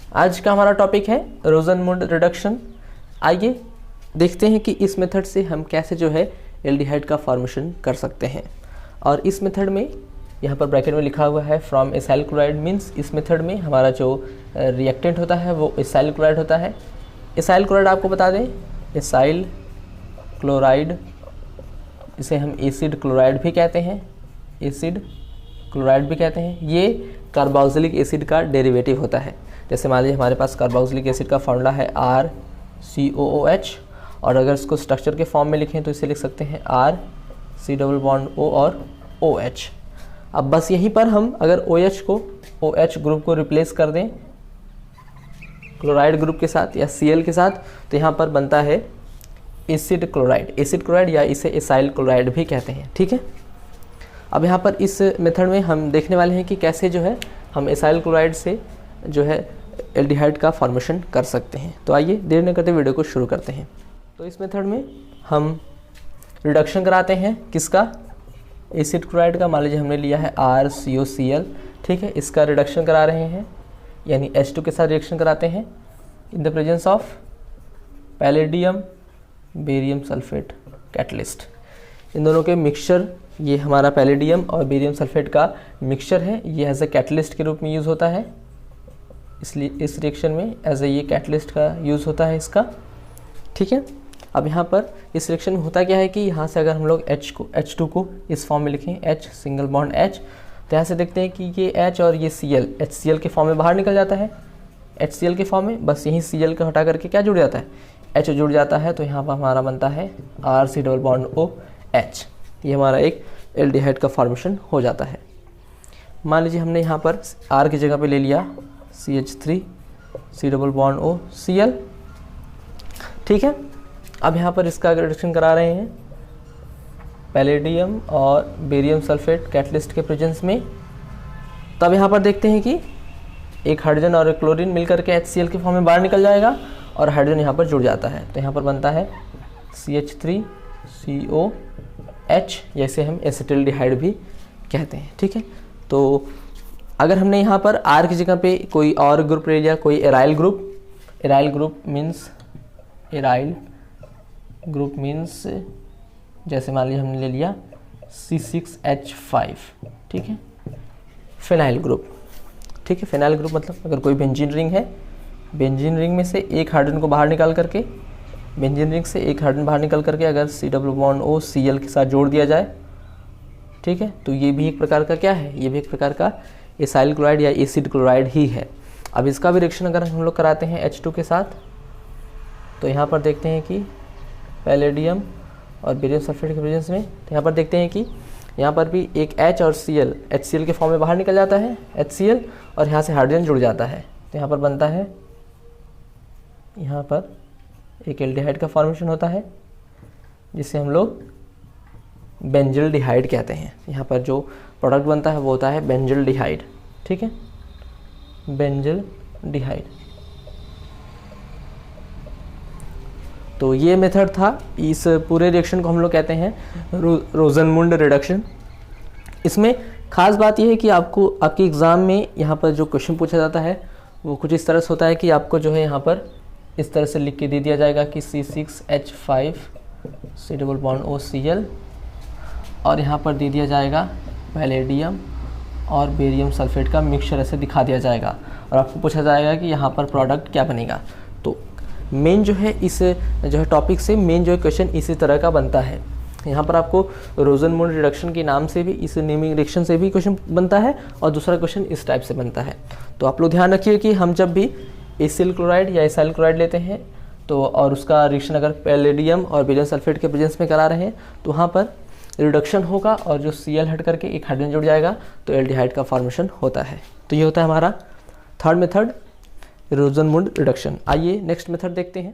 आज का हमारा टॉपिक है रोजनमुंड रिडक्शन। आइए देखते हैं कि इस मेथड से हम कैसे जो है एल्डिहाइड का फॉर्मेशन कर सकते हैं। और इस मेथड में यहाँ पर ब्रैकेट में लिखा हुआ है फ्रॉम एसाइल क्लोराइड, मीन्स इस मेथड में हमारा जो रिएक्टेंट होता है वो एसाइल क्लोराइड होता है। एसाइल क्लोराइड आपको बता दें, एसाइल क्लोराइड इसे हम एसिड क्लोराइड भी कहते हैं, एसिड क्लोराइड भी कहते हैं। ये कार्बोक्सिलिक एसिड का डेरिवेटिव होता है। जैसे मान लीजिए हमारे पास कार्बोक्सिलिक एसिड का फॉर्मूला है RCOOH, और अगर इसको स्ट्रक्चर के फॉर्म में लिखें तो इसे लिख सकते हैं RC_O और OH। अब बस यहीं पर हम अगर OH को OH ग्रुप को रिप्लेस कर दें क्लोराइड ग्रुप के साथ या Cl के साथ, तो यहाँ पर बनता है एसिड क्लोराइड, एसिड क्लोराइड या इसे एसाइल क्लोराइड भी कहते हैं। ठीक है, अब यहाँ पर इस मेथड में हम देखने वाले हैं कि कैसे जो है हम एसाइल क्लोराइड से जो है एल्डिहाइड का फॉर्मेशन कर सकते हैं। तो आइए देर न करते वीडियो को शुरू करते हैं। तो इस मेथड में हम रिडक्शन कराते हैं किसका, एसिड क्लोराइड का। मान लीजिए हमने लिया है RCOCl, ठीक है, इसका रिडक्शन करा रहे हैं, यानी H2 के साथ रिएक्शन कराते हैं in the presence of palladium barium sulphate catalyst. इन दोनों के मिक्सचर, ये हमारा पैलेडियम और बेरियम सल्फेट का मिक्सचर है, ये एज ए कैटलिस्ट के रूप में यूज़ होता है। इसलिए इस रिएक्शन में एज ए ये कैटलिस्ट का यूज़ होता है इसका। ठीक है, अब यहाँ पर इस रिएक्शन में होता क्या है कि यहाँ से अगर हम लोग H2 को इस फॉर्म में लिखें, H सिंगल बॉन्ड H, तो यहाँ से देखते हैं कि ये H और ये Cl HCl के फॉर्म में बाहर निकल जाता है, HCl के फॉर्म में। बस यहीं Cl को हटा करके क्या जुड़ जाता है, H जुड़ जाता है। तो यहाँ पर हमारा बनता है RC_OH। ये हमारा एक एल्डिहाइड का फॉर्मेशन हो जाता है। मान लीजिए हमने यहाँ पर R की जगह पे ले लिया CH3 C_O Cl। ठीक है, अब यहाँ पर इसका रिडक्शन करा रहे हैं पैलेडियम और बेरियम सल्फेट कैटलिस्ट के प्रेजेंस में। तब यहाँ पर देखते हैं कि एक हाइड्रोजन और एक क्लोरीन मिलकर के HCl के फॉर्म में बाहर निकल जाएगा और हाइड्रोजन यहाँ पर जुड़ जाता है। तो यहाँ पर बनता है CH3COH, जैसे हम एसिटिल्डिहाइड भी कहते हैं। ठीक है, तो अगर हमने यहाँ पर R की जगह पे कोई और ग्रुप ले लिया, कोई एराइल ग्रुप मीन्स जैसे मान लीजिए हमने ले लिया C6H5, ठीक है, फिनाइल ग्रुप। ठीक है, फिनाइल ग्रुप मतलब अगर कोई बेंजीन रिंग है, बेंजीन रिंग में से एक हाइड्रोजन को बाहर निकाल करके, बेंजीन रिंग से एक हाइड्रोजन बाहर निकाल करके अगर COO Cl के साथ जोड़ दिया जाए, ठीक है, तो ये भी एक प्रकार का क्या है, ये भी एक प्रकार का एसाइल क्लोराइड या एसिड क्लोराइड ही है। अब इसका भी रिएक्शन अगर हम लोग कराते हैं H2 के साथ, तो यहाँ पर देखते हैं कि पैलेडियम और बेरियम सल्फेट के प्रेजेंस में, तो यहाँ पर देखते हैं कि यहाँ पर भी एक H और Cl HCl के फॉर्म में बाहर निकल जाता है HCl, और यहाँ से हाइड्रोजन जुड़ जाता है। तो यहाँ पर बनता है, यहाँ पर एक एल्डिहाइड का फॉर्मेशन होता है जिसे हम लोग बेंजिल्डिहाइड कहते हैं। यहाँ पर जो प्रोडक्ट बनता है वो होता है बेंजिल्डिहाइड। ठीक है, बेंजिल्डिहाइड। तो ये मेथड था, इस पूरे रिएक्शन को हम लोग कहते हैं रोजनमुंड रिडक्शन। इसमें खास बात यह है कि आपको आपके एग्ज़ाम में यहाँ पर जो क्वेश्चन पूछा जाता है वो कुछ इस तरह से होता है कि आपको जो है यहाँ पर इस तरह से लिख के दे दिया जाएगा कि C6H5 C_O Cl, और यहाँ पर दे दिया जाएगा पैलेडियम और बेरियम सल्फेट का मिक्सचर ऐसे दिखा दिया जाएगा, और आपको पूछा जाएगा कि यहाँ पर प्रोडक्ट क्या बनेगा। तो मेन जो है इस जो है टॉपिक से मेन जो है क्वेश्चन इसी तरह का बनता है। यहाँ पर आपको रोजनमुंड रिडक्शन के नाम से भी, इस नेमिंग रिएक्शन से भी क्वेश्चन बनता है, और दूसरा क्वेश्चन इस टाइप से बनता है। तो आप लोग ध्यान रखिए कि हम जब भी एसिल क्लोराइड या एसाइल क्लोराइड लेते हैं तो, और उसका रिएक्शन अगर पैलेडियम और बेरियम सल्फेट के प्रेजेंस में करा रहे हैं, तो वहाँ पर रिडक्शन होगा और जो Cl हट करके एक हाइड्रोजन जुड़ जाएगा, तो एल्डिहाइड का फॉर्मेशन होता है। तो ये होता है हमारा थर्ड मेथड, रोजनमुंड रिडक्शन। आइए नेक्स्ट मेथड देखते हैं।